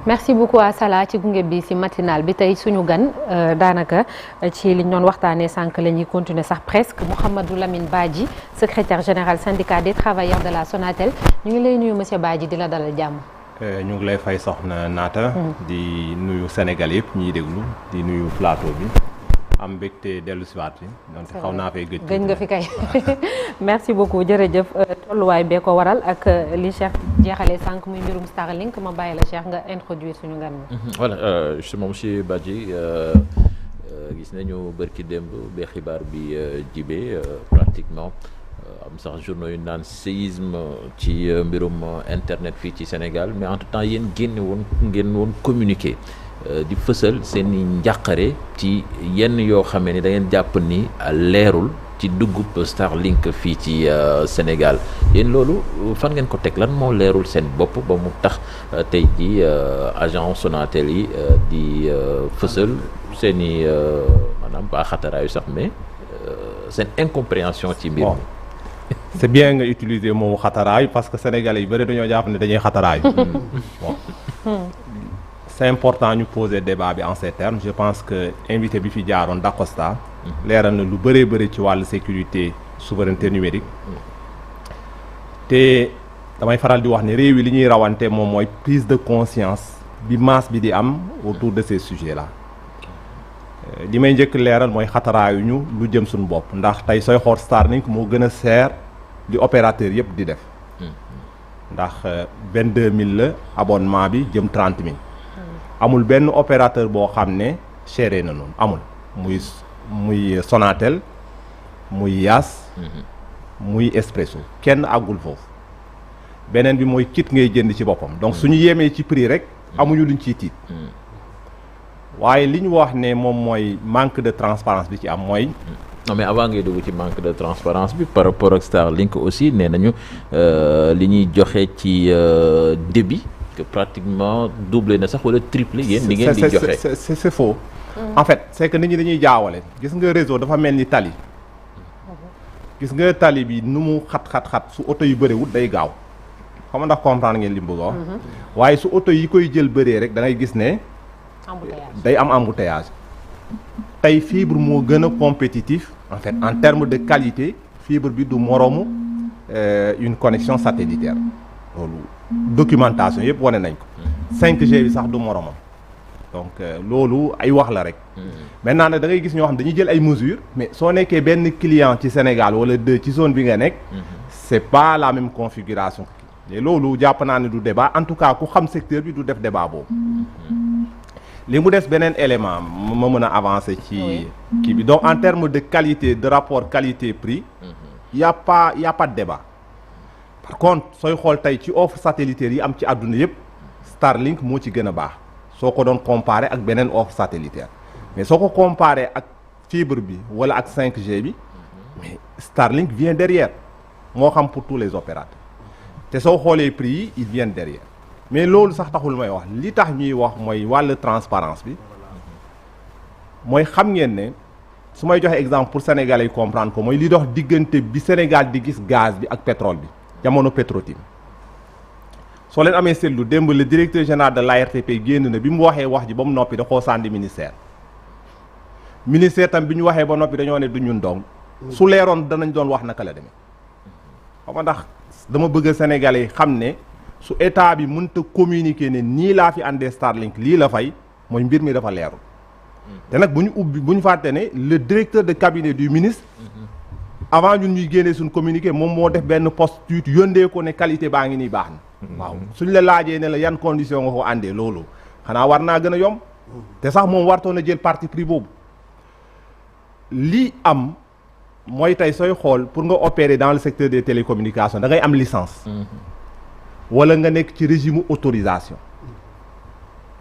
merci beaucoup à Sala ci gunge bi ci matinal bi tey suñu gan daanaka ci liñ doon waxtaanee sànq la ñuy continuer sax presque Mouhamadou Lamine Badji secrétaire général syndicat des travailleurs de la Sonatel ñu ngi lay nuyu monsieur Badji di la dalal jàmm. ñu ngi lay fay soxna Naata. di nuyu Sénégal yëpp ñiy déglu di nuyu plateau bi. am mbégte dellu si waat yi donc xaw naa fay gëj nga fi kay merci beaucoup jërëjëf tolluwaay bee ko waral ak li Cheikh jeexalee sànq muy mbirum Starlink ma bàyyi la Cheikh nga introduire suñu ngan mi voilà justement monsieur Badji gis nañu bërki démb ba xibaar bi jibee pratiquement am sax journaux yu naan séisme ci mbirum internet fii ci Sénégal mais entre temps yéen ngeen woon communiqué di fësal seen i njàqare ci yenn yoo xamee ni da ngeen jàpp ni leerul ci duggub Starlink fii ci Sénégal yéen loolu fan ngeen ko teg lan moo leerul seen bopp ba mu tax tey ji agent Sonatel yi di fësal seen i maanaam ba xataraayu sax mais seen incompréhension ci mbir mi. c'est bien nga utiliser moomu xataraayu parce que sénégalais yi bëri dañoo jàpp ne dañuy xataraayu. bon. c'est important ñu poser débat bi en ces termes je pense que invité bi fi jaaroon Dacosta leeral na lu bëree bëri ci wàllu sécurité souveraineté numérique te damay faral di wax ne réew yi li ñuy rawante moom mooy prise de conscience bi masse bi di am autour de ces sujets là li may njëkk leeral mooy xataraayuñu lu jëm suñu bopp ndax tey sooy xool Starlink moo gën a seer li opérateur yëpp di def ndax 22000 la abonnement bi jëm 30000 amul benn opérateur boo xam ne chéré na noonu amul muy Sonatel muy Yaas muy Expresso kenn àggul foofu beneen bi mooy kit ngay jënd ci boppam donc suñu yemee ci prix rek amuñu luñ ciy tiit waaye li ñu wax ne moom mooy manque de transparence bi ci am mooy non mais avant ngay dugg ci manque de transparence bi par rapport ak Starlink aussi nee nañu li ñuy joxe ci débit que pratiquement doublé na sax wala triplé yéen li ngeen di joxe c'est faux en fait c'est que nit ñi dañuy jaawale gis nga réseau dafa mel ni tali gis nga tali bi nu mu xat su oto yu bëriwut day gaaw xam nga ndax comprendre ngeen li mu bëgg a wax waaye su oto yi koy jël bëree rek da ngay gis ne day am embouteillage tey fibre moo gën a compétitif en fait en termes de qualité fibre bi du moroomu une connexion satellitaire loolu documentation yëpp wane nañ ko 5G bi sax du moromam donc loolu ay wax la rek maintenant nag da ngay gis ñoo xam dañuy jël ay mesures mais soo nekkee benn client ci Sénégal wala deux ci zone bi nga nekk c'est pas la même configuration mais loolu jàpp naa ne du débat en tout cas ku xam secteur bi du def débat boobu li mu des beneen élément ma mën a avancer ci kii bi donc en termes de qualité de rapport qualité prix y a pas de débat par contre sooy xool tey ci offre satellitaire yi am ci àdduna yëpp Starlink moo ci gën a baax soo ko doon comparer ak beneen offre satellitaire mais soo ko comparer ak fibre bi wala ak 5G bi mais Starlink vient derrière moo xam pour tous les opérateurs te soo xoolee prix yi ils viennent derrière mais loolu sax taxul may wax li tax ñuy wax mooy wàllu transparence bi mooy xam ngeen ne su may joxe exemple pour sénégalais yi comprendre ko mooy li dox diggante bi Sénégal di gis gaz bi ak pétrole bi jamono Petro-Tim soo leen amee seetlu démb le directeur général de l'ARTP génn na bi mu waxee wax ji ba mu noppi da koo sànni ministère tam bi ñu waxee ba noppi dañoo ne du ñun dong su leeroon danañ doon wax naka la demee xam nga ndax dama bëgg a sénégalais yi xam ne su état bi mënta communiquer ne nii laa fi àndee Starlink lii la fay mooy mbir mi dafa leerul te nag bu ñu fàtte ne le directeur de cabinet du ministre avant ñun ñuy génnee suñ communiqué moom moo def benn post tweet yóndee ko ne qualité baa ngi nii baax na waaw suñ la laajee ne la yan condition nga ko àndee loolu xanaa war naa gën a yomb te sax moom wartoon a jël parti pris boobu lii am mooy tey sooy xool pour nga opérer dans le secteur des télécommunications da ngay am licence wala nga nekk ci régime autorisation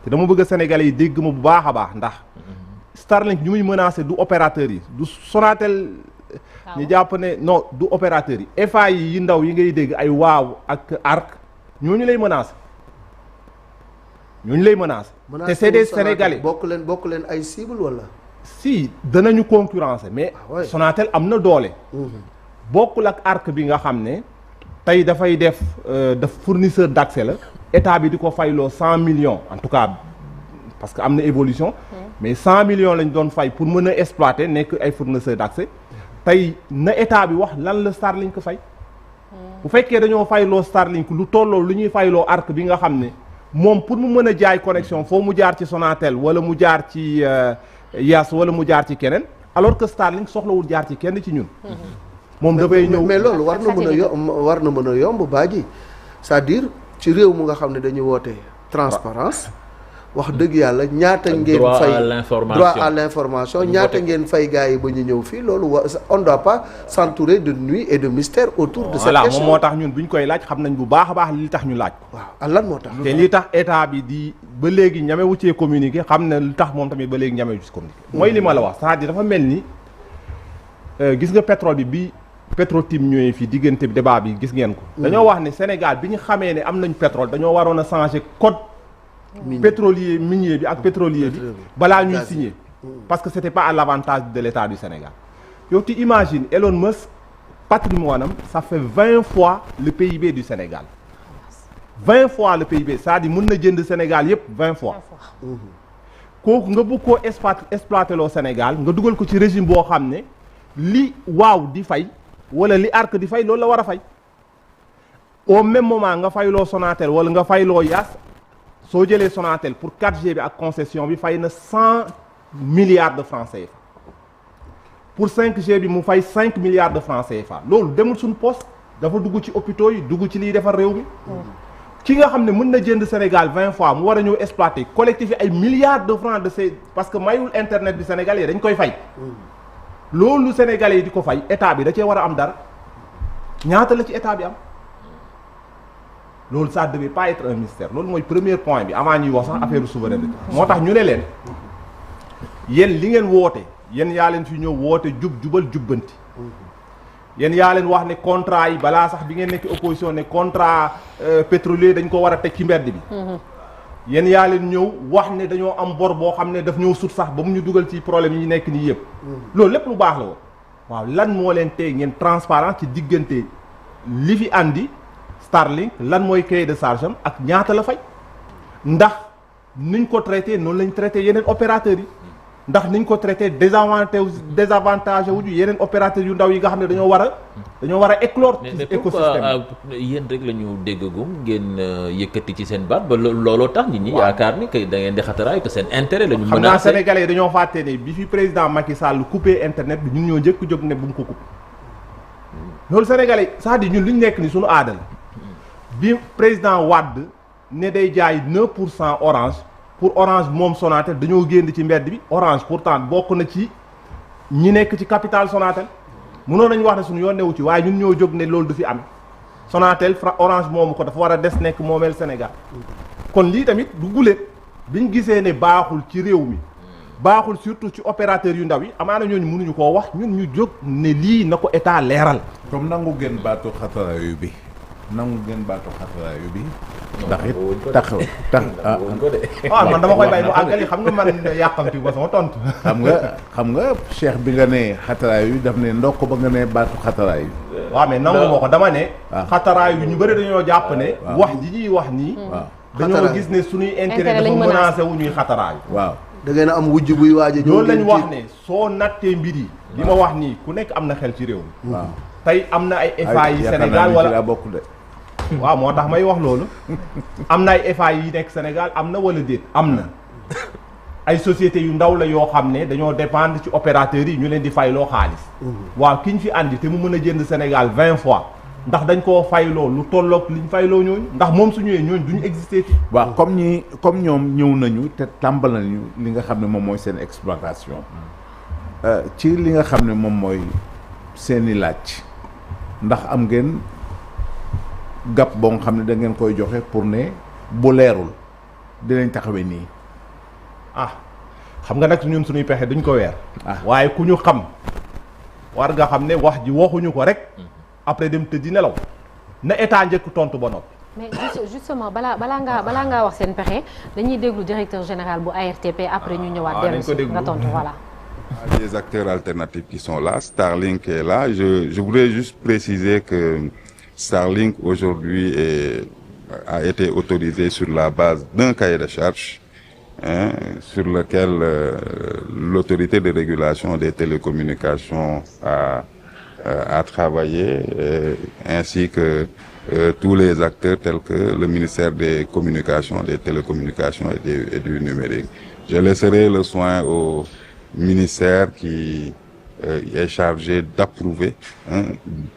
te dama bëgg a sénégalais yi dégg ma bu baax a baax ndax Starlink ñu muy menacé du opérateur yi du Sonatel ñu jàpp ne non du opérateur yi FA yi ndaw yi ngay dégg ay waaw ak ARC ñooñu lay menacé te c'est des sénégalais bokk leen ay cible wala si danañu concurrencer mais Sonatel am na doole bokkul ak ARC bi nga xam ne tey dafay def fournisseur d'accès la état bi di ko fayloo 100 millions en tout cas parce que am na évolution mais 100 millions lañ doon fay pour mën a exploiter nekk ay fournisseurs d'accès tey na état bi wax lan la Starlink fay bu fekkee dañoo fayloo Starlink lu tolloo lu ñuy fayloo Arc bi nga xam ne moom pour mu mën a jaay connexion foo mu jaar ci Sonatel wala mu jaar ci Yas wala mu jaar ci keneen alors que Starlink soxlawul jaar ci kenn ci ñun moom dafay ñëw mais loolu war na mën a yomb Badji c'est-à-dire ci réew mu nga xam ne dañuy woote transparence wax dëgg yàlla ñaata ngeen fay droit à l'information ñaata ngeen fay gars yi ba ñu ñëw fii loolu on doit pas s'entourer de nuits et de mystères autour de cette question moom moo tax ñun bu ñu koy laaj xam nañ bu baax a baax li tax ñu laaj ko waaw lan moo tax te li tax état bi di ba léegi ñamewu cee communiquer xam na li tax moom tamit ba léegi ñamewu ci communiquer mooy li ma la wax c'est-à-dire dafa mel ni gis nga pétrole bi Petro-Tim ñëwee fii diggante bi débat bi gis ngeen ko dañoo wax ne Sénégal bi ñu xamee ne am nañ pétrole dañoo waroon a changer code pétrolier minier bi ak pétrolier bi balaa ñuy signer parce que c'était pas à l'avantage de l'État du Sénégal yow tu imagines Elon Musk patrimoine am ça fait 20 fois le PIB du Sénégal 20 fois le PIB c'est-à-dire mën na jënd Sénégal yépp 20 fois kooku nga bëgg koo exploiter loo Sénégal nga dugal ko ci régime boo xam ne li waaw di fay wala li Arc di fay loolu la war a fay au même moment nga fayloo Sonatel wala nga fayloo Yas soo jëlee Sonatel pour 4G bi ak concession bi fay na 100 milliards de francs CFA pour 5G bi mu fay 5 milliards de francs CFA loolu demul suñu poste dafa dugg ci hôpitaux yi dugg ci liy defar réew mi ki nga xam ne mën na jënd Sénégal 20 fois mu war a ñëw exploiter collectif ay milliards de francs de ces parce que mayul internet bi sénégalais dañ koy fay loolu sénégalais yi di ko fay état bi da cee war a am dara ñaata la ci état bi am loolu ça devait pas être un mystère loolu mooy premier point bi avant ñuy wax sax affaire souveraineté moo tax ñu ne leen yéen li ngeen woote yéen yaa leen fi ñëw woote jubal jubbanti yéen yaa leen wax ne contrat yi balaa sax bi ngeen nekk opposition ne contrat pétrolier dañ ko war a teg ci mbedd bi yéen yaa leen ñëw wax ne dañoo am bor boo xam ne daf ñëw sut sax ba mu ñu dugal ci problème yi nekk nii yëpp loolu lépp lu baax la woon waaw lan moo leen tey ngeen transparent ci diggante li fi andi Starlink lan mooy cahier de charge am ak ñaata la fay ndax niñ ko traité noonu lañ traité yeneen opérateurs yi ndax niñ ko traité désavantage wuñu yeneen opérateurs yu ndaw yi nga xam ne dañoo war a éclore ci écosystème yéen rek la ñu déggagum ngeen yëkkati ci seen baat ba looloo tax nit ñi yaakaar ni que da ngeen di xataraay que seen intérêt la ñu xam naa sénégalais yi dañoo fàtte ne bi fi président Macky Sall coupé internet bi ñun ñoo njëkk jóg ne bu mu ko coupé loolu sénégalais c'est-à-dire ñun li ñu nekk ni suñu aada la bi président Wade ne day jaay 9% Orange pour Orange moom Sonatel dañoo génn ci mbedd bi Orange pourtant bokk na ci ñi nekk ci capital Sonatel mënoon nañu wax ne suñu yoon newu ci waaye ñun ñoo jóg ne loolu du fi am Sonatel Orange moomu ko dafa war a des nekk moomeel Sénégal kon lii tamit du guléet biñ gisee ne baaxul ci réew mi baaxul surtout ci opérateurs yu ndaw yi amaana ñooñu mënuñu koo wax ñun ñu jóg ne lii na ko état leeral comme nangu gën baatu xataraayu bi ndax it tax man dama koy bàyyi mu àggali xam nga man yàqamti ba sama tontu xam nga cheikh bi nga ne xataraayu daf ne ndokk ba nga ne baatu xataraayu waaw mais nangu moo ko dama ne xataraayu ñu bëri dañoo jàpp ne wax ji ñuy wax nii dañoo gis ne suñuy intérêt dafa menacé wu ñuy xataraayu waaw da ngeen a am wujj buy waaj a ñëw loolu lañ wax ne soo nattee mbir yi li ma wax nii ku nekk am na xel ci réew mi waaw tey am na ay FA yi Sénégal wala bokk de waaw moo tax may wax loolu am na ay FA yi nekk Sénégal am na wala déet am na ay sociétés yu ndaw la yoo xam ne dañoo dépendre ci opérateurs yi ñu leen di fayloo xaalis waaw ki ñu fi andi te mu mën a jënd Sénégal 20 fois ndax dañ koo fayloo lu tolloog liñ fayloo ñooñu ndax moom su ñëwee ñooñu duñu exister ci waaw comme ñoom ñëw nañu te tàmbal nañu li nga xam ne moom mooy seen exploitation ci li nga xam ne moom mooy seeni laaj ndax am ngeen gàpp boo nga xam ne da ngeen koy joxe pour ne bu leerul dinañ taxawee nii xam nga nag ñun suñuy pexe duñ ko weer waaye ku ñu xam war nga xam ne wax ji waxuñu ko rek après dem tëddi nelaw na état njëkk tontu ba noppi mais justement balaa ngaa wax seen pexe dañuy déglu directeur général bu ARTP après ñu ñëwaat dellu si nga tontu voilà des acteurs alternatifs qui sont là Starlink est là je voudrais juste préciser que Starlink aujourd'hui est a été autorisé sur la base d'un cahier de charges sur lequel l'autorité de régulation des télécommunications a travaillé, ainsi que tous les acteurs tels que le ministère des Communications, des Télécommunications et du numérique. Je laisserai le soin au ministère qui est chargé d'approuver,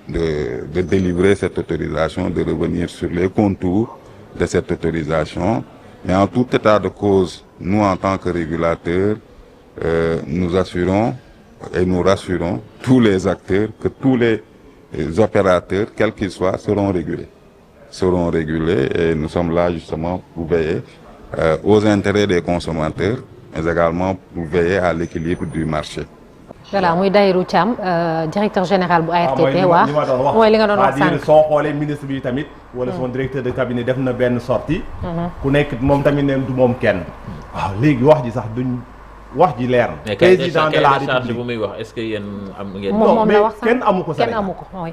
de délivrer cette autorisation, de revenir sur les contours de cette autorisation. Mais en tout état de cause, nous en tant que régulateurs, nous assurons et nous rassurons tous les acteurs que tous les opérateurs, quels qu'ils soient, seront régulés et nous sommes là justement pour veiller aux intérêts des consommateurs, mais également pour veiller à l'équilibre du marché. voilà muy Dahirou Thiam directeur général bu ARTP. waaw mooy li nga doon wax sànq soo xoolee ministre bi tamit. wala son directeur de cabinet def na benn sortie. ku nekk moom tamit ne du moom kenn. waaw léegi wax ji sax duñ wax ji leer na. président de la République bu muy wax est-ce que yéen am ngeen. moom la wax sax kenn amu ko Sénégal kenn amu ko mooy.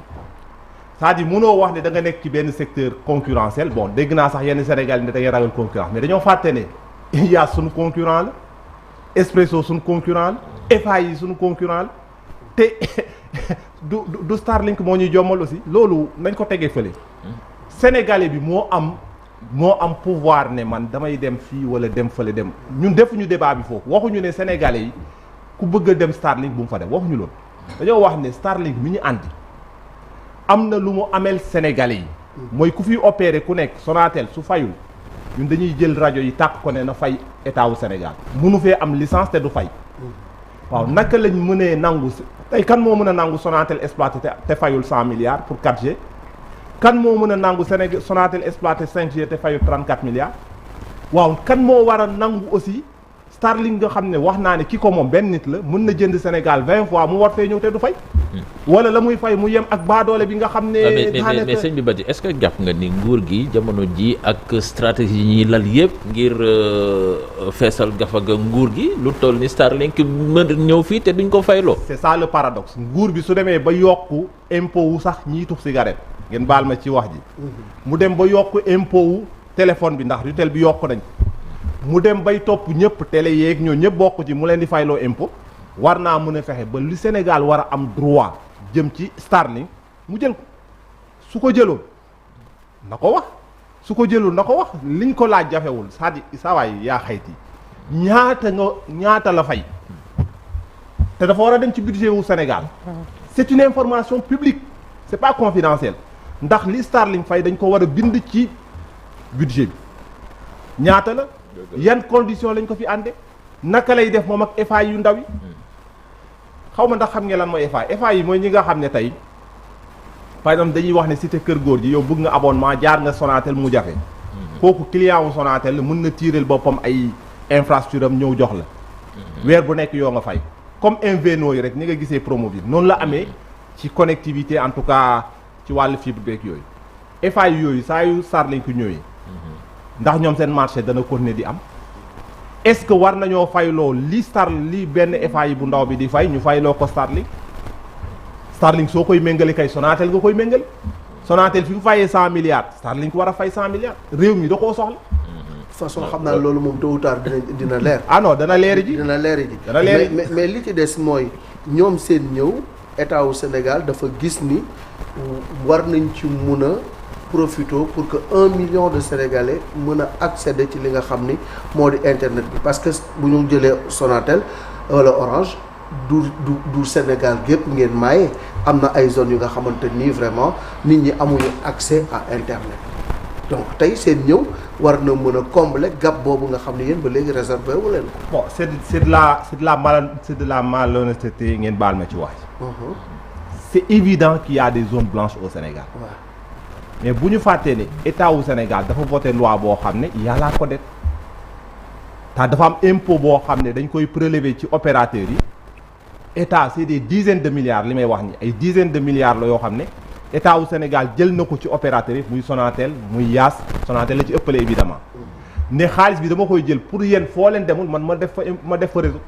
c'est-à-dire mënoo wax ne da nga nekk ci benn secteur concurrentiel bon dégg naa sax yenn Sénégal yi ne da ngay ragal concurrence mais dañoo fàtte ne IAS suñu concurrent la Expresso suñu concurrent la FAI yi suñu concurrent la te du Starlink moo ñuy jommal aussi loolu nañ ko tegee fële. Sénégalais bi moo am pouvoir ne man damay dem fii wala dem fële dem ñun defuñu débat bi foofu waxuñu ne Sénégalais yi ku bëgg a dem Starlink bu mu fa dem waxuñu loolu dañoo wax ne Starlink mi ñu àndi am na lu mu amel Sénégalais yi mooy ku fi opéré ku nekk Sonatel su fayul ñun dañuy jël rajo yi tàq ko ne na fay état wu Sénégal mënu fee am licence te du fay waaw naka lañ mënee nangu tey kan moo mën a nangu Sonatel exploité te fayul 100 milliards pour 4G kan moo mën a nangu Sénégal Sonatel exploité 5G te fayul 34 milliards waaw kan moo war a nangu aussi Starlink nga xam ne wax naa ne ki ko moom benn nit la mën na jënd Sénégal 20 fois mu war fee ñëw te du fay wala la muy fay mu yem ak baadoole bi nga xam ne mais sëñ bi Badji est-ce que jàpp nga ni nguur gi jamono ji ak stratégie yi ñuy lal yëpp ngir feesal gafaga nguur gi lu toll ni Starlink mën ñëw fii te duñ ko fayloo. c'est ça le paradoxe nguur bi su demee ba yokku impôt wu sax ñiy tux cigarette ngeen baal ma ci wax ji mu dem ba yokku impôt wu téléphone bi ndax retail bi yokku nañ mu dem bay topp ñëpp télé yeeg ñoo ñëpp bokk ci mu leen di fayloo impôt war naa mën a fexe ba li Sénégal war a am droit jëm ci Starlink mu jël ko su ko jëloon na ko wax su ko jëloon na ko wax liñ ko laaj jafewul c'est-à-dire saa waay yaa xayti ñaata la fay te dafa war a dem ci budget wu Sénégal c'est une information publique c'est pas confidentiel ndax li Starlink fay dañ ko war a bind ci budget bi ñaata la yan condition lañ ko fi ànde naka lay def moom ak FAI yu ndaw yi xaw ma ndax xam ngeen lan mooy FAI yi mooy ñi nga xam ne tey par exemple dañuy wax ne cité kër góor ji yow bëgg nga abonnement jaar nga Sonatel mu jafe kooku client wu Sonatel mën na tiireel boppam ay infrastructure am ñëw jox la weer bu nekk yoo nga fay comme MVNO yi rek ni nga gisee Promoville noonu la amee ci connectivité en tout cas ci wàllu fibre beeg yooyu FAI yooyu saa yu Starlink ñëwee ndax ñoom seen marché dana continuer di am est-ce que war nañoo fayloo li benn FAI bu ndaw bi di fay ñu fayloo ko Starlink soo koy méngale kay Sonatel nga koy méngale Sonatel fi mu fayee 100 milliards Starlink war a fay 100 milliards réew mi da koo soxla. façon xam naa loolu moom tôt ou tard dina leer. ah non dana leeri ji dina leeri ji mais li ci des mooy ñoom seen ñëw état wu Sénégal dafa gis ni war nañ ci mun a profito pour que 1 million de Sénégalais mën a accéder ci li nga xam ni moo di internet bi parce que bu ñu jëlee Sonatel wala Orange du Sénégal gépp ngeen maaye am na ay zones yu nga xamante nii vraiment nit ñi amuñu accès à internet donc tey seen ñëw war na mën a combler gap boobu nga xam ne yéen ba léegi réservé wu leen ko. bon c'est de la malhonnêteté ngeen baal ma ci wax ji. c'est évident qu'il y a des zones blanches au Sénégal. Ouais. mais bu ñu fàttee ne état wu Sénégal dafa voté loi boo xam ne yàllaa ko det tax dafa am impôt boo xam ne dañ koy prélever ci opérateurs yi état c'est des dizaines de milliards li may wax ni ay dizaines de milliards la yoo xam ne état wu Sénégal jël na ko ci opérateurs yi muy Sonatel muy Yaas Sonatel la ci ëppale évidemment ne xaalis bi dama koy jël pour yéen foo leen demul man ma def fa réseau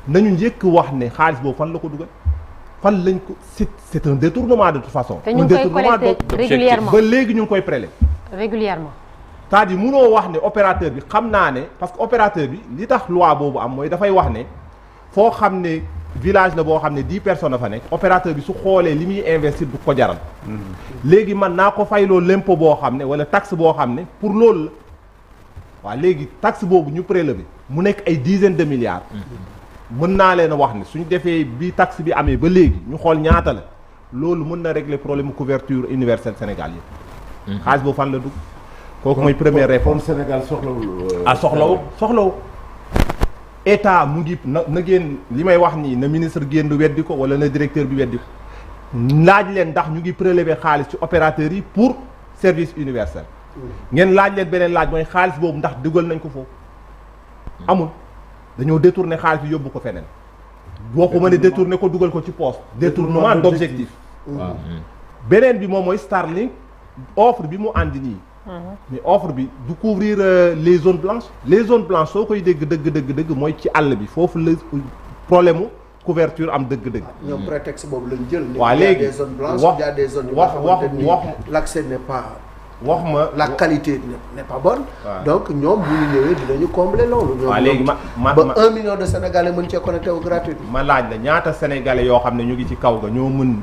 nañu njëkk wax ne xaalis boobu fan la ko dugal fan lañ ko c'est un détournement de toute façon. te ñu ngi koy collecté régulièrement ba léegi ñu ngi koy prélever régulièrement. c'est-à-dire munoo wax ne opérateur bi xam naa ne parce que opérateur bi li tax loi boobu am mooy dafay wax ne foo xam ne village la boo xam ne 10 personnes a fa nekk opérateur bi su xoolee li muy investir du ko jaral. léegi man naa ko fayloo l'impôt boo xam ne wala taxe boo xam ne pour loolu la waaw léegi taxe boobu ñu prélever mu nekk ay dizaines de milliards. mën naa leen a wax ne suñu defee bi taxe bi amee ba léegi ñu xool ñaata la loolu mën na régler problème couverture universelle Sénégal yi. xaalis boobu fan la dugg. kooku mooy première réponse. Sénégal soxlawul. soxlawu état mu ngi na ngeen li may wax nii na ministre génn weddi ko wala na directeur bi weddi ko laaj leen ndax ñu ngi prélever xaalis ci opérateurs yi pour service universel. ngeen laaj leen beneen laaj mooy xaalis boobu ndax dugal nañ ko foofu. amul dañoo détourner xaalis bi yóbbu ko feneen. waxuma ne détourner ko dugal ko ci poste. détournement d'objectif. waaw beneen bi moom mooy Starlink offre bi mu àndi nii. mais offre bi du couvrir les zones blanches soo koy dégg dëgg mooy ci àll bi foofu la problème mu couverture am dëgg-dëgg. ñoom prétexte boobu lañ jël. waaw léegi des zones blanches il y a des zones yu nga xamante ni l'accès n'est pas. wax ma la qualité n'est pas bonne. donc ñoom bu ñu ñëwee dinañu combler loolu. waaw léegi ba 1 million de Sénégalais mën cee connecté wu gratuitement. ma laaj la ñaata Sénégalais yoo xam ne ñu ngi ci kaw ga ñoo mën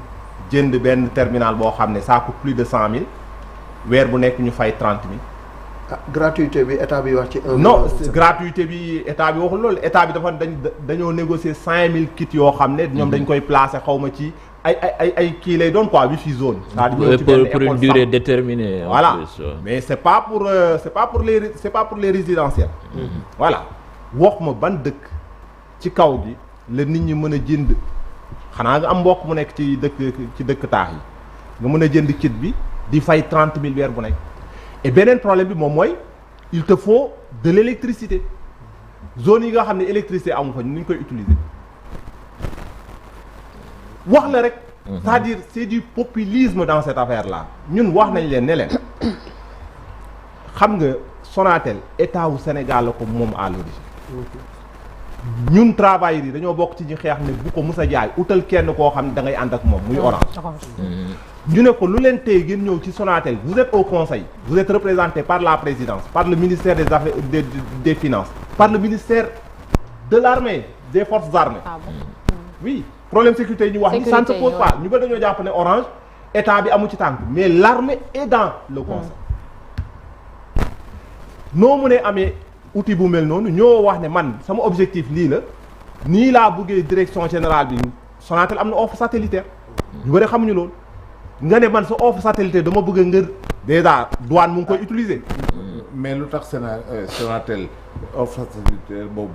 jënd benn terminal boo xam ne ça coûte plus de 100 000. weer bu nekk ñu fay 30 000. ah gratuité bi état bi wax ci. non gratuité bi état bi waxul loolu état bi dafa dañoo négocier 5000 kits yoo xam ne ñoom dañ koy placer xaw ma ci ay kii lay doon quoi wifi zone. c'est-à-dire pour une durée déterminée. voilà mais c'est pas pour les résidentiels. voilà wax ma ban dëkk ci kaw gi la nit ñi mën a jënd xanaa nga am mbokk mu nekk ci dëkk taax yi nga mën a jënd kit bi. di fay 30 000 weer bu nekk et beneen problème bi moom mooy il te faut de l'électricité zone yi nga xam ne électricité amu fa ñu koy utiliser wax la rek. c'est-à-dire c'est du populisme dans cette affaire là ñun wax nañ leen ne leen xam nga Sonatel état wu Sénégal la ko moom à l'origine ñun travailleurs yi dañoo bokk ci ñi xeex ne bu ko mus a jaay utal kenn koo xam ne da ngay ànd ak moom muy Orange. ñu ne ko lu leen tey ngeen ñëw ci Sonatel vous êtes au conseil vous êtes représenté par la présidence par le ministère des affaires des finances par le ministère de l'armée des forces armées. oui problème sécurité yi ñu wax ni ça ne se pose pas ñu ba dañoo jàpp ne Orange état bi amu ci tànk mais l'armée est dans le conseil. noo mu ne amee outil bu mel noonu ñoo wax ne man sama objectif lii la nii laa bëggee direction générale bi Sonatel am na offre satellitaire ñu bëri xamuñu loolu. nga ne man sa offre satellitaire dama bëgg nga déjà douane mu ngi koy utiliser. mais lu tax Sonatel offre satellitaire boobu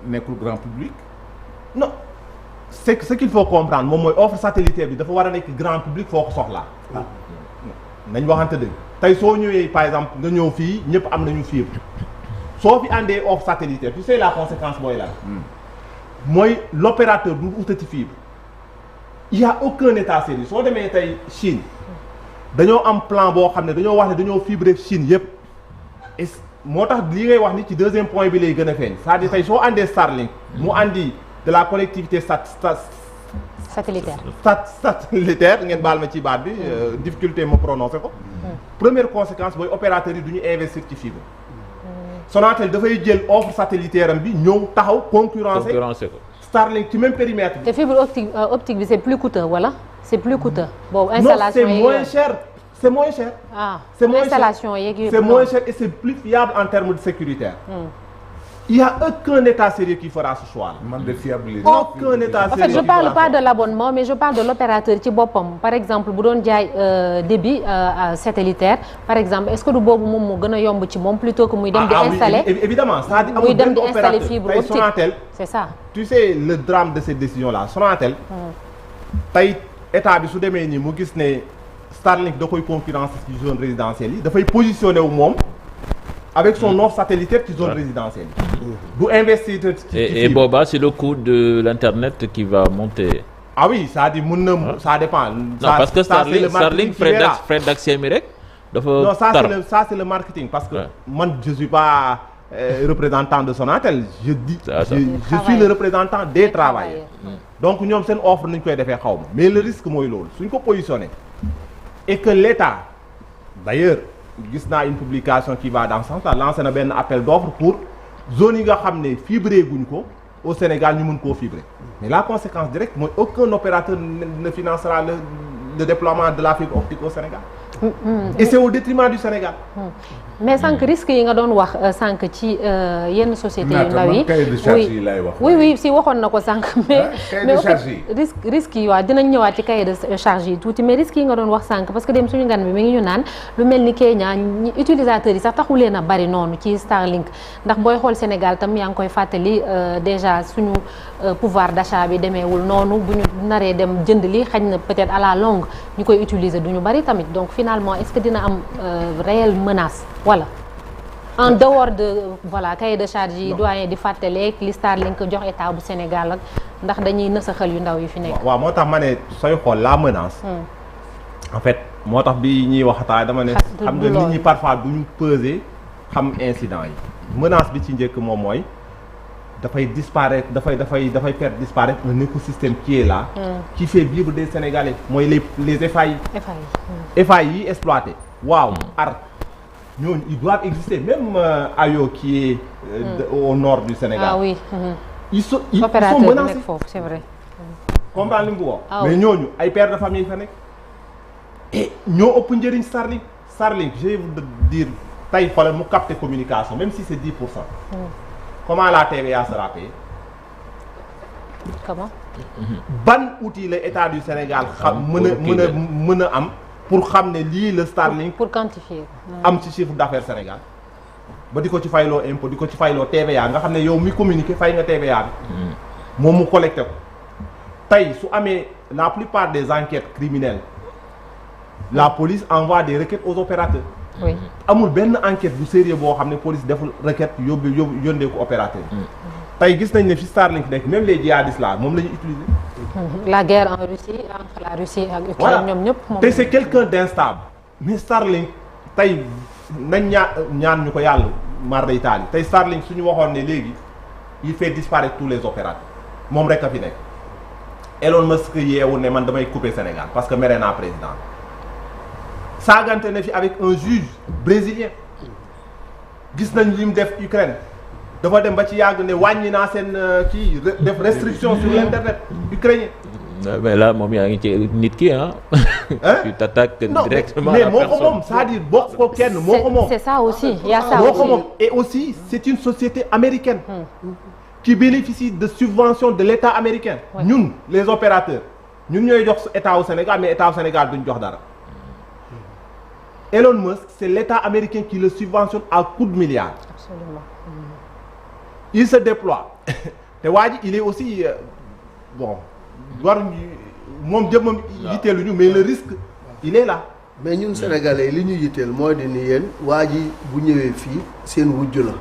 nekkul grand public. non c'est ce qu'il faut comprendre moom mooy offre satellitaire bi dafa war a nekk grand public foo ko soxlaa. nañ waxante dëgg tey soo ñëwee par exemple nga ñëw fii ñëpp am nañu fibre soo fi àndee offre satellitaire tu sais la conséquence mooy lan. mooy l'opérateur du utati fibre. il y a aucun état sérieux soo demee tey Chine dañoo am plan boo xam ne dañoo wax ne dañoo fibrer Chine yépp et moo tax li ngay wax ni ci deuxième point bi lay gën a feeñ c'est-à-dire tey soo àndee Starlink mu àndi de la connectivité satellitaire ngeen baal ma ci baat bi difficulté ma prononcer ko. première conséquence mooy opérateurs yi du ñu investir ci fibre. Sonatel dafay jël offre satellitaire am bi ñëw taxaw concurrencer ko. Starlink ci même périmètre bi. te fibre optique bi c'est plus coûteux wala c'est plus coûteux. boobu installation non c'est moins cher. c'est moins cher. c'est moins installation yeeg c'est moins cher et c'est plus fiable en termes de sécuritaire. il y a aucun état sérieux qui fera ce choix là. man de fiabilité. aucun état sérieux. en fait je parle pas de l'abonnement mais je parle de l'opérateur ci boppam par exemple bu doon jaay débit satellitaire par exemple est-ce que du boobu moom moo gën a yomb ci moom plutôt que muy dem di installer. évidemment c'est-à-dire muy dem di installer fibre optique Sonatel. c'est ça. tu sais le drame de cette décision là Sonatel. tey état bi su demee nii mu gis ne Starlink da koy concurrence ci zone résidentielle yi dafay positionné wu moom. avec son offre satellitaire ci zone résidentielle du investir et booba c'est le coût de l'internet qui va monter. ah oui c'est-à-dire mën na ça dépend. non parce que Starlink frais d'accès mi rek dafa non ça c'est le marketing parce que man je suis pas représentant de Sonatel je suis le représentant des travailleurs. donc ñoom seen offre nañ koy defee xaw ma mais le risque mooy loolu suñ ko positionné et que l'État d'ailleurs gis naa une publication qui va dans ce sens là lancé na benn appel d'offre pour zone yi nga xam ne fibré guñ ko au Sénégal ñu mën koo fibrer mais la conséquence directe mooy aucun opérateur ne financera le déploiement de la fibre optique au Sénégal. Et c'est au détriment du Sénégal. mais sànq risques yi nga doon wax sànq ci yenn sociétés yu ndaw yi oui si waxoon na ko sànq mais risques yi waaw dinañ ñëwaat ci cahier de charge yi tuuti mais risques yi nga doon wax sànq parce que dem suñu ngan bi mi ngi ñu naan lu mel ni Kenya ñi utilisateurs yi sax taxuleen a bari noonu ci Starlink ndax booy xool Sénégal tam yaa ngi koy fàttali déjà suñu pouvoir d'achat bi demeewul noonu bu ñu naree dem jënd li xañ na peut-être à la longue ñu koy utiliser du ñu bari tamit donc finalement est-ce que dina am réelle menace voilà en dehors de voilà cahier de charge yi doyen di fàttaleeg li Starlink jox état bu Sénégal ak ndax dañuy nësaxal yu ndaw yi fi nekk. waaw moo tax ma ne sooy xool la menace. en fait moo tax bi ñuy waxtaan dama ne. xam nga nit ñi parfois du ñu peser xam incident yi. menace bi ci njëkk moom mooy dafay disparaître dafay faire disparaître un écosystème qui est là. qui fait vivre des Sénégalais mooy les FAI. FAI yi exploité. waaw ñooñu ils doivent exister même Ayo qui est au nord du Sénégal. Ah oui. Ils sont menacés. C'est vrai. comprendre li mu wax. mais ñooñu ay pères de famille fa nekk. et ñoo ëpp njëriñ Starlink je vais vous dire tey xoolal mu capter communication même si c'est 10%. comment la TVA sera payée. comment. ban outil la état du Sénégal xam mën a am. pour xam ne lii la Starlink pour quantifier am ci chiffre d'affaires Sénégal ba di ko ci fayloo impôt di ko ci fayloo TVA nga xam ne yow mi communiqué fay nga TVA bi moom mu collecté ko tey su amee la plupart des enquêtes criminelles la police envoie des requêtes aux opérateurs amul benn enquête bu sérieux boo xam ne police deful requête yónnee ko opérateur tey gis nañ ne fi Starlink nekk même les djihadistes là moom la ñuy utiliser. la guerre en Russie entre la Russie ak Ukraine ñoom ñëpp. te c'est quelqu'un d'instable mais Starlink tey nañ ñaan ñu ko yàlla mar day taal tey Starlink suñu waxoon ne léegi il fait disparaître tous les opérateurs moom rek a fi nekk. Elon Musk yeewu ne man damay couper Sénégal parce que mere naa président saagante na fi avec un juge brésilien gis nañ li mu def Ukraine. dafa dem ba ci yàgg ne wàññi naa seen kii def restriction sur l'internet ukrainien. mais là moom yaa ngi ci nit ki ah. tu t'attaques directement mais moo ko moom c'est-à-dire bokk ko kenn moo ko moom. c'est ça aussi il y a ça moo aussi. ko moom et aussi c'est une société américaine. qui bénéficie de subventions de l'État américain. ñun les opérateurs ñun ñooy jox état au Sénégal mais état au Sénégal duñ jox dara. Elon Musk c'est l'État américain qui le subventionne à coups de milliards. Absolument. Il se déploie te waa ji il est aussi bon waruñu moom jëmmam yitteeluñu mais le risque il est là. mais ñun sénégalais li ñu yitteel mooy di ni yéen waa ji bu ñëwee fii seen wujju la.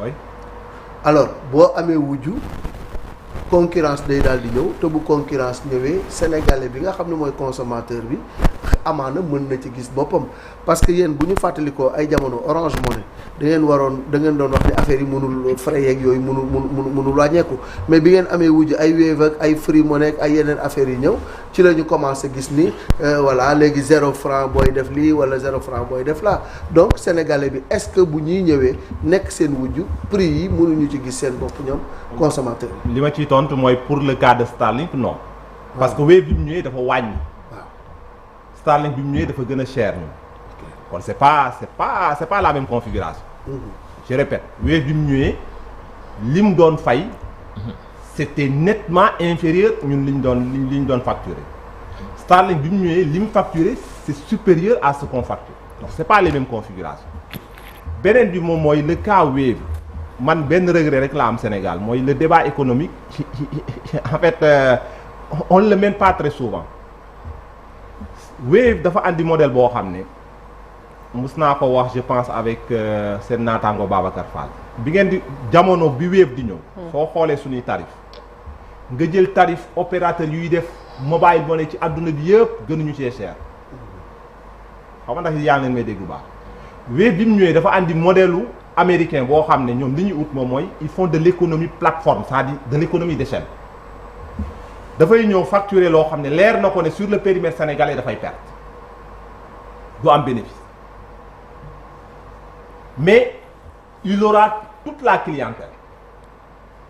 oui. alors boo amee wujju concurrence day daal di ñëw te bu concurrence ñëwee sénégalais bi nga xam ne mooy consommateur bi amaana mën na ci gis boppam parce que yéen bu ñu fàttalikoo ay jamono Orange Money da ngeen doon wax ni affaire yi mënul frais yeeg yooyu mënul wàññeeku mais bi ngeen amee wujj ay Wave ak ay Free Money ak ay yeneen affaires yi ñëw ci la ñu commencé gis ni voilà léegi 0 franc booy def lii wala 0 franc booy def là donc sénégalais bi est-ce que bu ñuy ñëwee nekk seen wujj prix yi mënuñu ci gis seen bopp ñoom consommateur yi. li ma ciy tontu mooy pour le cas de Starlink non. parce que Wave bi mu ñëwee dafa wàññi. Starlink bi mu ñëwee dafa gën a cher ñun. kon c'est pas la même configuration. Je répète Wave bi mu ñëwee li mu doon fay. c'était nettement inférieur ñun li ñu doon facturer. Starlink bi mu ñëwee li mu facturer c'est supérieur à ce qu'on facture. donc c'est pas les mêmes configurations. beneen bi moom mooy le cas Wave man benn regret rek la am Sénégal mooy le débat économique en fait on le mène pas très souvent. Wave dafa andi modèle boo xam ne mus naa ko wax je pense avec seen naataango Babacar Fall bi ngeen di jamono bi Wave di ñëw. soo xoolee suñuy tarif nga jël tarif opérateur yuy def mobile money ci adduna bi yëpp gënuñu cee cher xam nga ndax yaa ngi leen may dégg bu baax. Wave bi mu ñëwee dafa andi modèle américain boo xam ne ñoom li ñuy ut moom mooy ils font de l'économie plateforme c'est-à-dire de l'économie d'échelle. dafay ñëw facturer loo xam ne leer na ko ne sur le périmètre sénégalais dafay perte du am bénéfice mais il aura toute la clientèle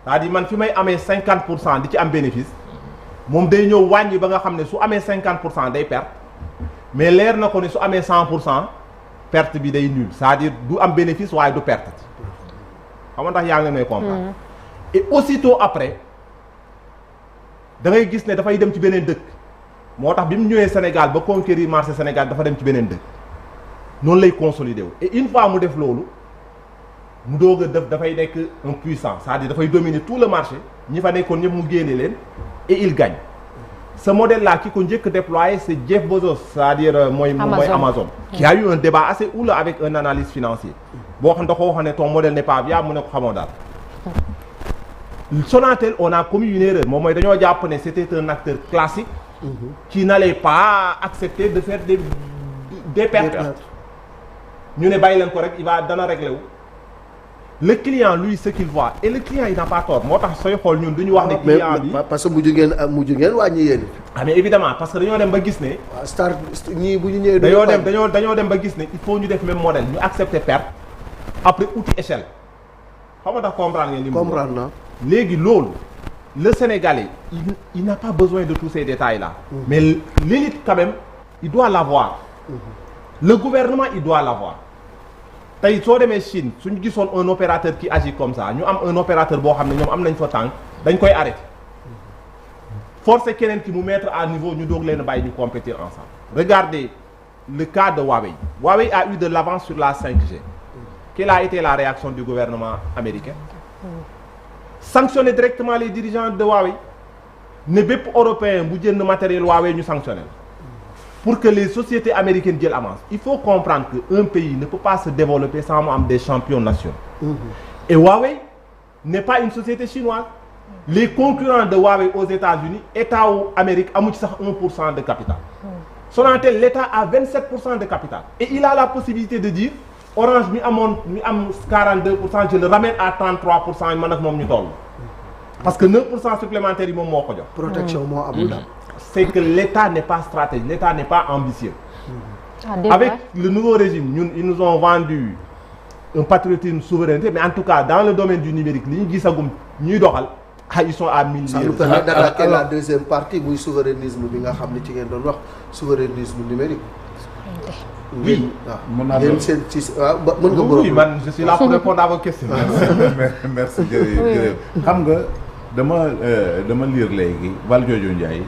c'est-à-dire man fi may amee 50% di ci am bénéfice moom day ñëw wàññi ba nga xam ne su amee 50% day perte mais leer na ko ne su amee 100% perte bi day nul c'est-à-dire du am bénéfice waaye du perte xam nga ndax yaa ngi may comprendre. Et aussitôt après da ngay gis ne dafay dem ci beneen dëkk moo tax bi mu ñëwee Sénégal ba conquérir marché Sénégal dafa dem ci beneen dëkk noonu lay consolider wu et une fois mu def loolu mu doog a def dafay nekk un puissant c'est-à-dire dafay dominer tout le marché ñi fa nekkoon ñëpp mu génne leen et il gagne ce modèle là ki ko njëkk déployé c'est Jeff Bezos c'est-à-dire mooy Amazon qui a eu un débat assez houleux avec un analyste financier boo xam da ko waxoon ne ton modèle n'est pas viable mu ne ko xamoo daal Sonatel on a commis une erreur moom mooy dañoo jàpp ne c'était un acteur classique qui n'allait pas accepter de faire des pertes ñu ne bàyyi leen ko rek il va dana régler wu le client lui ce qu'il voit et le client il n'a pas tort moo tax sooy xool ñun duñu wax ne client bi parce que mujj ngeen wàññi yéen ah mais évidemment parce que dañoo dem ba gis ne star ñii bu ñu ñëwee dañoo dem ba gis ne il faut ñu def même modèle ñu accepter perte après outil échelle xam nga ndax comprendre ngeen li comprendre na léegi loolu le Sénégalais il n'a pas besoin de tous ces détails là mais l'élite quand même il doit l'avoir le gouvernement il doit l'avoir tey soo demee Chine suñu gisoon un opérateur qui agit comme ça ñu am un opérateur boo xam ne ñoom am nañ fa tànk dañ koy arrêter forcer keneen ki mu mettre à niveau ñu doog leen bàyyi ñu compétir ensemble regardez le cas de Huawei. Huawei a eu de l'avance sur la 5G. Quelle a été la réaction du gouvernement américain? Sanctionner directement les dirigeants de Huawei. Ne bépp européen bu jënd matériel Huawei ñu sanctionner pour que les sociétés américaines jël avance. Il faut comprendre qu'un pays ne peut pas se développer sans mu am des champions nationaux. Et Huawei n'est pas une société chinoise. Les concurrents de Huawei aux États-Unis, État ou Amérique amu ci sax 1% de capital. Sonatel, l'État a 27% de capital. Et il a la possibilité de dire Orange mi am 42%, je le ramène à 33% man ak moom ñu toll. Parce que 9% supplémentaires yi moom moo ko jox. Protection moo amul daal. C'est que l'État n'est pas stratégique, l'État n'est pas ambitieux. Avec le nouveau régime, ils nous ont vendu un patriotisme souveraineté, mais en tout cas dans le domaine du numérique li ñu gisagum ñuy doxal ils sont à 1000. Ça nous permet d'attaquer la deuxième partie muy souverainisme bi nga xam ne ci ngeen doon wax souverainisme numérique. Oui. mën naa doon seen ci waaw mën nga oui man je suis là pour répondre à vos questions. merci jërëjëf xam nga dama lire léegi Valdiodio Ndiaye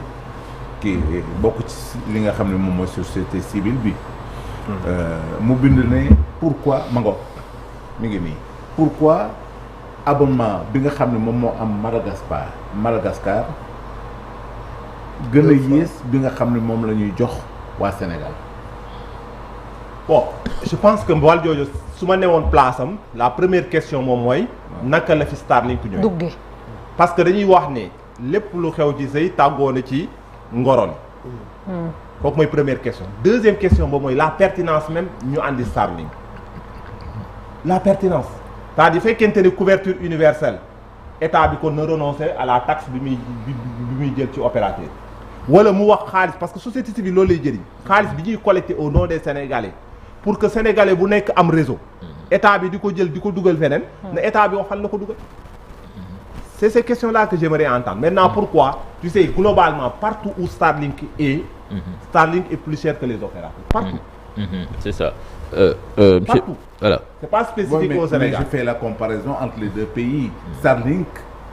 kii bokk ci li nga xam ne moom mooy société civile bi. mu bind ne pourquoi mango mi ngi nii pourquoi abonnement bi nga xam ne moom moo am Madagascar gën a yées bi nga xam ne moom la ñuy jox waa Sénégal. Bon, je pense que Valdiodio su ma newoon place am la première question moom mooy naka la fi Starlink ñëwee duggee parce que dañuy wax ne lépp lu xew ci sëy tàggoo na ci ngoroon kooku mooy première question. Deuxième question boobu mooy la pertinence même ñu andi Starlink la pertinence c'est-à-dire fekkente ne couverture universelle état bi kon na renoncer à la taxe bi muy jël ci opérateur wala mu wax xaalis parce que société civile loolu lay jëriñ xaalis bi ñuy collecter au nom des Sénégalais pour que Sénégalais bu nekk am réseau état bi di ko jël di ko dugal feneen na état bi waxal la ko dugal c'est ces questions-là que j'aimerais entendre maintenant pourquoi tu sais globalement partout où Starlink est Starlink est plus cher que les opérateurs partout c'est ça partout voilà c'est pas spécifique au Sénégal mais je fais la comparaison entre les deux pays Starlink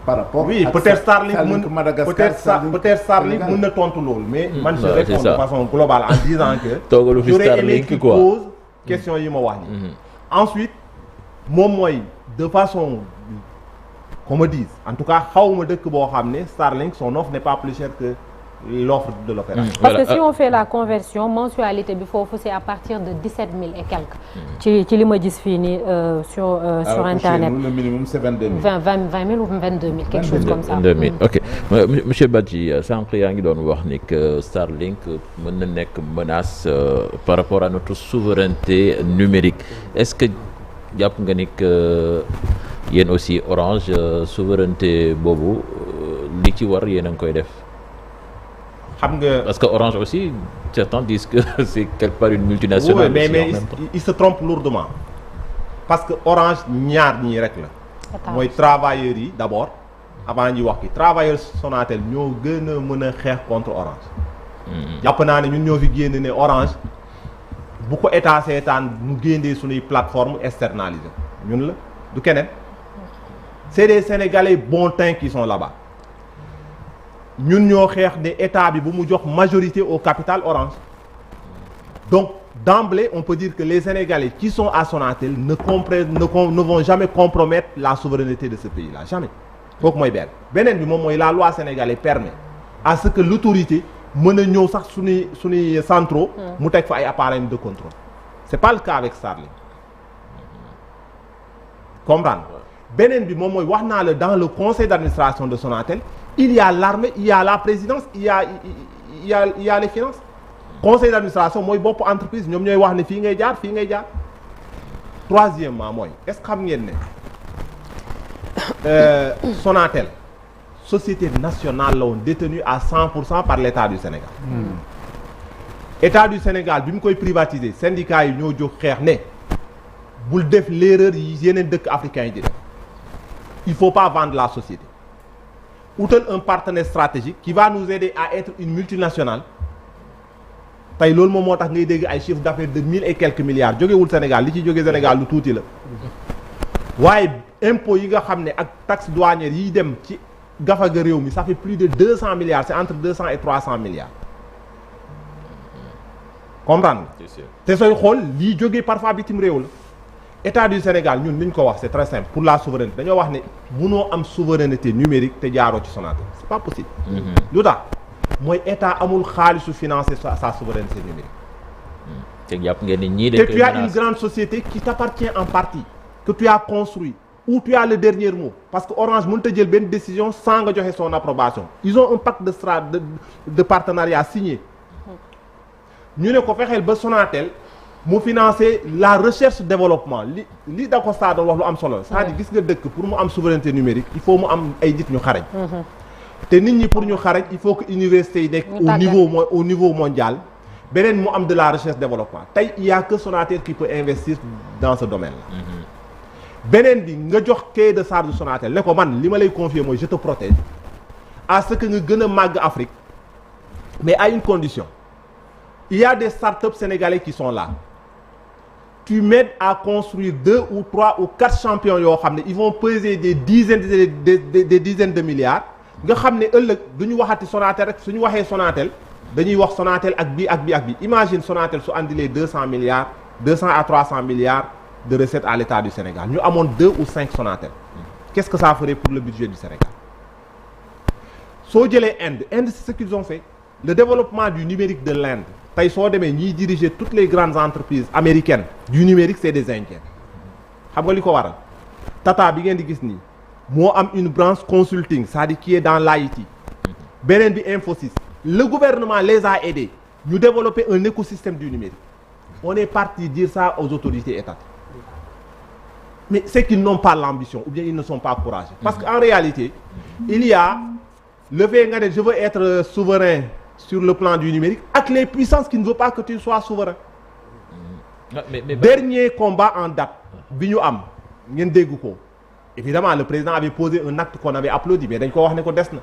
par rapport oui peut-être Starlink Madagascar mën na tontu loolu mais man je réponds de façon globale en disant que toogalu fi Starlink quoi pose question yi ma wax ni ensuite moom mooy de façon qu'on me dise en tout cas xawma dëkk boo xam ne Starlink son offre n'est pas plus chère que l'offre de l'opérateur parce que si on fait la conversion mensualité bi foofu c'est à partir de 17 000 et quelques ci li ma gis fii nii sur internet le minimum c'est 22 000 20 000 ou 22 000 quelque chose comme ça 22 000 ok monsieur Badji sànq yaa ngi doon wax ni que Starlink mën na nekk menace par rapport à notre souveraineté numérique est-ce que jàpp nga ni que yéen aussi Orange souveraineté boobu li ci war yéen a ngi koy def xam nga parce que Orange aussi certains disent que c'est quelque part une multinationale. Oui, mais ils se trompent lourdement parce que Orange ñaar ñii rek la mooy travailleurs yi d'abord avant ñuy wax ki travailleurs Sonatel ñoo gën a mën a xeex contre Orange jàpp naa ne ñun ñoo fi génn ne Orange bu ko état seetaan mu génnee suñuy plateforme externalisée ñun la du keneen c'est des Sénégalais bon teint qui sont là-bas ñun ñoo xeex ne état bi bu mu jox majorité au capital Orange donc d'emblée on peut dire que les Sénégalais qui sont à Sonatel ne vont jamais compromettre la souveraineté de ce pays-là jamais kooku mooy beneen bi moom mooy la loi sénégalaise permet à ce que l'autorité mën a ñëw sax suñuy centraux mu teg fa ay appareils de contrôle c'est pas le cas avec Starlink comprendre beneen bi moom mooy wax naa la dans le conseil d'administration de Sonatel il y a l'armée il y a la présidence il y a les finances conseil d'administration mooy bopp entreprise ñoom ñooy wax ne fii ngay jaar troisièmement mooy est-ce que xam ngeen ne Sonatel société nationale la woon détenue à 100% par l'État du Sénégal État du Sénégal bi mu koy privatiser syndicats yi ñoo jóg xeex ne bul def l'erreur yi yeneen dëkk africains yi di def il faut pas vendre la société utal un partenaire stratégique qui va nous aider à être une multinationale tey loolu moom moo tax ngay dégg ay chiffre d'affaires de 1000 et quelques milliards jógewul Sénégal li ci jóge Sénégal lu tuuti la waaye impôts yi nga xam ne ak taxes douanières yiy dem ci gafaga réew mi ça fait plus de 200 milliards c'est entre 200 et 300 milliards comprendre te sooy xool lii jógee parfois bitim réew la État du Sénégal ñun li ñu ko wax c'est très simple pour la souveraineté dañoo wax ne mënoo am souveraineté numérique te jaaroo ci Sonatel c'est pas possible lu tax mooy état amul xaalisu financer sa souveraineté numérique te jàpp ngeen ni ñii te tu as une grande société qui t'appartient en partie que tu as construit où tu as le dernier mot parce que Orange mënut a jël benn décision sans nga joxe son approbation ils ont un pacte de partenariat signé ñu ne ko fexeel ba Sonatel mu financer la recherche développement li da ko saa doon wax lu am solo c'est-à-dire gis nga dëkk pour mu am souveraineté numérique il faut mu am ay nit ñu xarañ te nit ñi pour ñu xarañ il faut que université yi nekk au niveau mondial beneen mu am de la recherche développement tey il y a que Sonatel qui peut investir dans ce domaine-là beneen bi nga jox cahier de charge Sonatel ne ko man li ma lay confier mooy je te protège à ce que nga gën a màgg Afrique mais à une condition il y a des startups sénégalais qui sont là tu m'aides à construire 2 ou 3 ou 4 champions yoo xam ne ils vont peser des dizaines de milliards nga xam ne ëllëg du ñu waxati Sonatel rek suñu waxee Sonatel dañuy wax Sonatel ak bii ak bii ak bii imagine Sonatel su andilee 200 à 300 milliards de recettes à l'État du Sénégal ñu amoon 2 ou 5 Sonatel qu'est-ce que ça ferait pour le budget du Sénégal soo jëlee Inde c'est ce qu'ils ont fait le développement du numérique de l'Inde tey soo demee ñiy diriger toutes les grandes entreprises américaines du numérique c'est des Indiens xam nga li ko waral Tata bi ngeen di gis nii moo am une branche consulting c'est-à-dire qui est dans l'IT beneen bi Infosys le gouvernement les a aidés ñu développer un écosystème du numérique on est parti dire ça aux autorités étatiques mais c'est qu'ils n'ont pas l'ambition ou bien ils ne sont pas courageux parce qu'en réalité il y a le fait nga ne je veux être souverain sur le plan du numérique ak les puissances qui ne veulent pas que tu sois souverain dernier combat en date bi ñu am ngeen dégg ko évidemment le président avait posé un acte qu'on avait applaudi mais dañ ko wax ne ko des na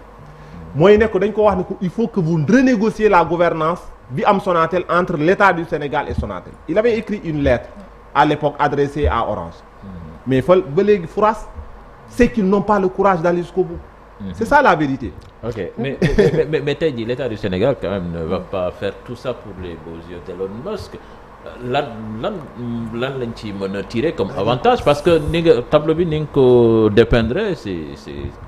mooy ne ko dañ ko wax ne ko il faut que vous renégociez la gouvernance bi am Sonatel entre l'État du Sénégal et Sonatel il avait écrit une lettre à l'époque adressée à Orange mais ba léegi furaas c'est qu'ils n'ont pas le courage d'aller jusqu'au bout c'est ça la vérité. Ok mais tey jii l'État du Sénégal quand même ne va pas faire tout ça pour les beaux yeux d'Elon Musk lan lañ ci mën a tirer comme avantage parce que ni nga tableau bi ni nga ko dépeindre c'est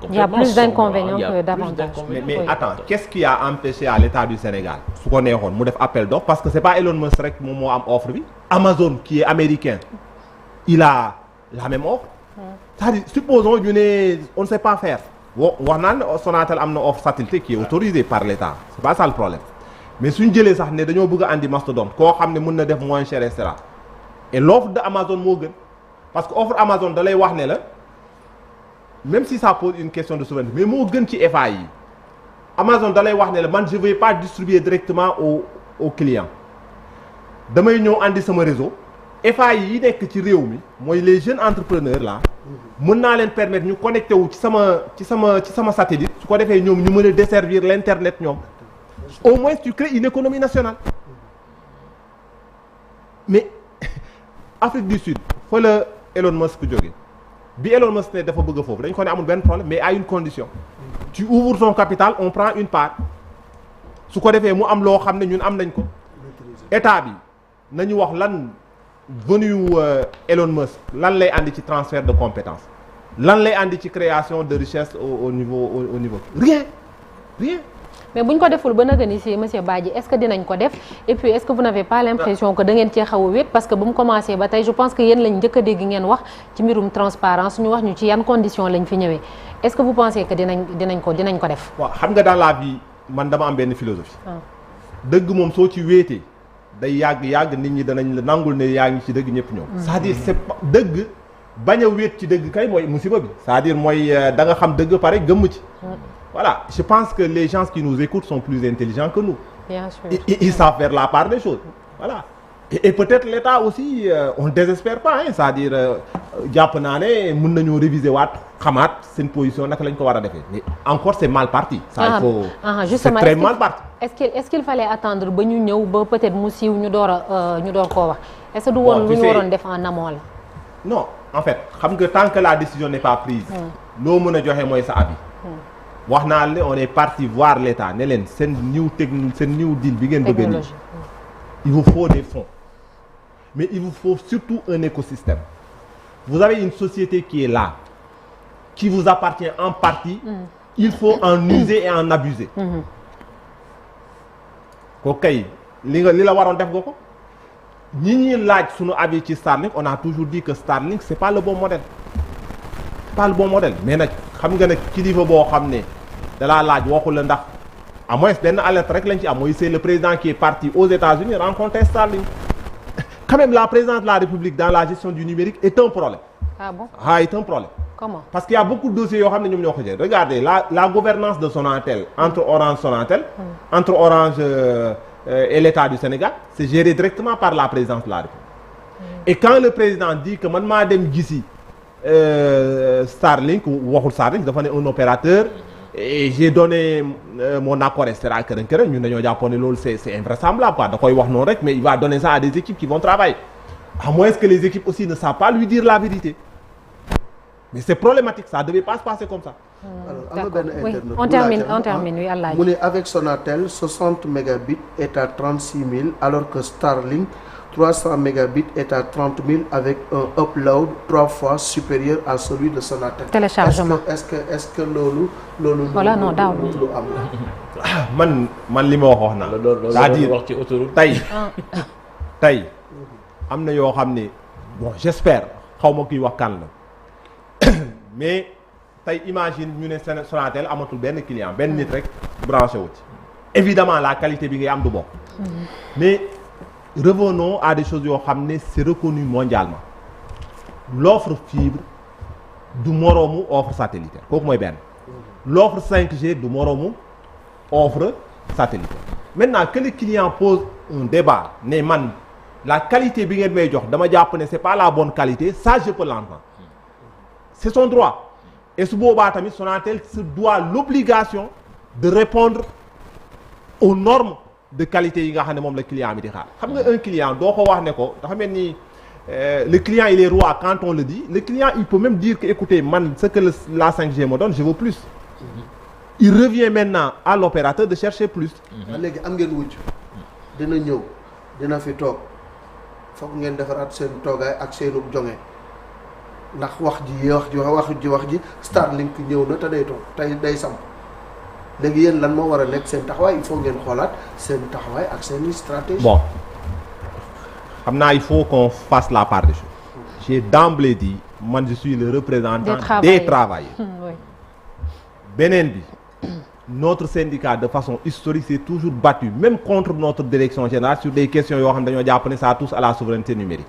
complètement sombre. Il y a plus d'inconvénients que d'avantages. Mais attends, qu'est-ce qui a empêché à l'État du Sénégal su ko neexoon mu def appel d'offres parce que c'est pas Elon Musk rek moom moo am offre bi Amazon qui est américain il a la même offre c'est-à-dire supposons ñu ne on ne sait pas faire wax naan Sonatel am na offre satellité qui est autorisée par l'État c'est pas ça le problème mais suñ jëlee sax ne dañoo bëgg a andi mastodonte koo xam ne mën na def moins cher et cetera et l'offre de Amazon moo gën parce que offre Amazon da lay wax ne la même si ça pose une question de souveraineté mais moo gën ci FAI yi Amazon da lay wax ne la man je vais pas distribuer directement au client damay ñëw andi sama réseau FAI yi nekk ci réew mi mooy les jeunes entrepreneurs là mën naa leen permettre ñu connecté wu ci sama satellite su ko defee ñoom ñu mën a desservir l'internet ñoom au moins tu crées une économie nationale mais Afrique du Sud fa la Elon Musk jóge bi Elon Musk ne dafa bëgg foofu dañ ko ne amul benn problème mais à une condition tu ouvres ton capital on prend une part su ko defee mu am loo xam ne ñun am nañ ko état bi nañu wax lan venu Elon Musk lan lay andi ci transfert de compétences lan lay andi ci création de richesse au niveau rien mais bu ñu ko deful ba nag ni si monsieur Badji est-ce que dinañ ko def et puis est-ce que vous n'avez pas l'impression que da ngeen cee xaw a wéet parce que bu mu commencé ba tey je pense que yéen lañ njëkk a dégg ngeen wax ci mbirum transparence ñu wax ñu ci yan conditions lañ fi ñëwee est-ce que vous pensez que dinañ ko def. waaw xam nga dans la vie man dama am benn philosophie. dëgg moom soo ci wéetee day yàgg nit ñi danañ la nangul ne yaa ngi ci dëgg ñëpp ñëw. c'est-à-dire c'est dëgg bañ a wéet ci dëgg kay mooy musiba bi. c'est-à-dire mooy da nga xam dëgg pare gëmm ci. Voilà, je pense que les gens qui nous écoutent sont plus intelligents que nous. Bien sûr. Ils savent faire la part des choses. Voilà. Et peut-être l'État aussi, on ne désespère pas, hein, c'est-à-dire jàpp naa ne mën nañoo réviser waat xamaat seen position naka lañ ko war a defee. Mais encore c'est mal parti. Ça il faut. C'est très mal parti. Est-ce qu'il fallait attendre ba ñu ñëw ba peut-être mu siiw ñu door koo wax. Est-ce que du woon lu ñu waroon def en amont la. Non, en fait xam nga tant que la décision n'est pas prise. loo mën a joxe mooy sa avis. wax naa ne on est parti voir l'État ne leen seen new deal bi ngeen bëgg nii il vous faut des fonds mais il vous faut surtout un écosystème vous avez une société qui est là qui vous appartient en partie il faut en user et en abuser ko kay li la waroon def nga ko ñi laaj suñu avis ci Starlink on a toujours dit que Starlink c'est pas le bon modèle mais nag xam nga nag kilifa boo xam ne dalaa laaj waxu la ndax à moins benn alerte rek lañ ci am mooy c'est le président qui est parti aux États-Unis rencontrer Starlink quand même la présidence de la République dans la gestion du numérique est un problème. Ah bon? Est un problème. Comment? Parce qu'il y a beaucoup de dossiers yoo xam ne ñoom ñoo ko jël regardez la gouvernance de Sonatel entre Orange et l'État du Sénégal c'est géré directement par la présidence de la République et quand le président dit que man maa dem gisi Starlink waxul Starlink dafa ne un opérateur et j'ai donné mon accord et cetera kërën ñun dañoo jàppoon ne loolu c'est invraisemblable quoi da koy wax noonu rek mais il va donner ça à des équipes qui vont travailler à moins que les équipes aussi ne savent pas lui dire la vérité mais c'est problématique ça devait pas se passer comme ça. Alors am na benn internaute on termine oui Allah mu ne avec Sonatel 60 mégabits est à 36 000 alors que Starlink 300 mégabits est à 30 000 avec un upload 3 fois supérieur à celui de Sonatel. Téléchargement. Est-ce que loolu. voilà non daaw lu am la. man li ma wax na. c'est-à-dire wax ci autoroute. tey am na yoo xam ne bon j'espère xaw ma kuy wax kan la mais tey imagine ñu ne Sonatel amatul benn client benn nit rek branché wu ci. évidemment la qualité bi ngay am du bokk. mais. Revenons à des choses yoo xam ne c'est reconnu mondialement l'offre fibre du moroomu offre satellitaire kooku mooy benn l'offre 5G du moroomu offre satellitaire maintenant que le client pose un débat ne man la qualité bi ngeen may jox dama jàpp ne c'est pas la bonne qualité ça je peux l'entendre c'est son droit et su boobaa tamit Sonatel se doit l'obligation de répondre aux normes de qualité yi nga xam ne moom la client bi di xaar xam nga un client doo ko wax ne ko dafa mel ni le client il est roi quand on le dit le client il peut même dire que écoutez man ce que la 5G me donne je veux plus il revient maintenant à l'opérateur de chercher plus léegi am ngeen wujj dina ñëw dina fi toog foog ngeen defaraat seen toogaay ak seenu jonge ndax wax ji Starlink ñëw na te day toog tey day samp léegi yéen lan moo war a nekk seen taxawaay il faut ngeen xoolaat seen taxawaay ak seen stratégie. Bon xam naa il faut qu'on fasse la part des choses. J'ai d'emblée dit man je suis le représentant des travailleurs. Oui. Beneen bi notre syndicat de façon historique s'est toujours battu même contre notre direction générale sur des questions yoo xam ne dañoo jàpp ne ça touche à la souveraineté numérique.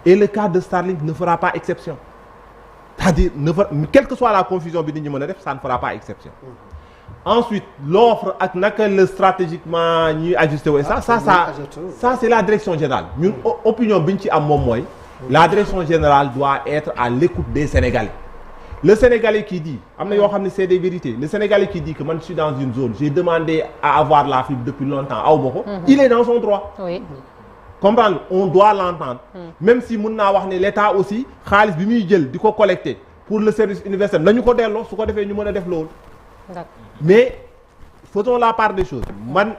Et le cas de Starlink ne fera pas exception. C'est-à-dire quelle que soit la confusion bi nit ñi mën a def ça ne fera pas exception. ensuite l'offre ak naka la stratégiquement ñuy ajusté wu ça c'est la direction générale ñun opinion bi ñu ci am moom mooy la direction générale doit être à l'écoute des Sénégalais. Le Sénégalais qui dit am na yoo xam ne c'est des vérités le Sénégalais qui dit que man je suis dans une zone j'ai demandé à avoir la fibre depuis longtemps aw ma ko il est dans son droit. Oui. Comprendre on doit l'entendre. Même si mun naa wax ne l'État aussi xaalis bi muy jël di ko collecter pour le service universel nañu ko delloo su ko defee ñu mën a def loolu. Mais faisons la part des choses man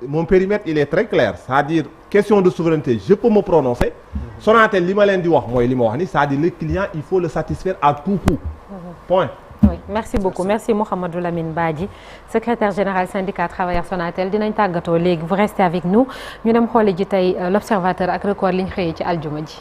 mon périmètre il est très clair c'est-à-dire question de souveraineté je peux me prononcer Sonatel li ma leen di wax mooy li ma wax ni c'est-à-dire le client il faut le satisfaire à tout coup. Point. Oui, merci beaucoup merci Mouhamadou Lamine Badji secrétaire général syndicat travailleurs Sonatel dinañ tàggatoo léegi vous restez avec nous ñu dem xooli ji tey l'observateur ak record li ñu xëyee ci aljuma ji.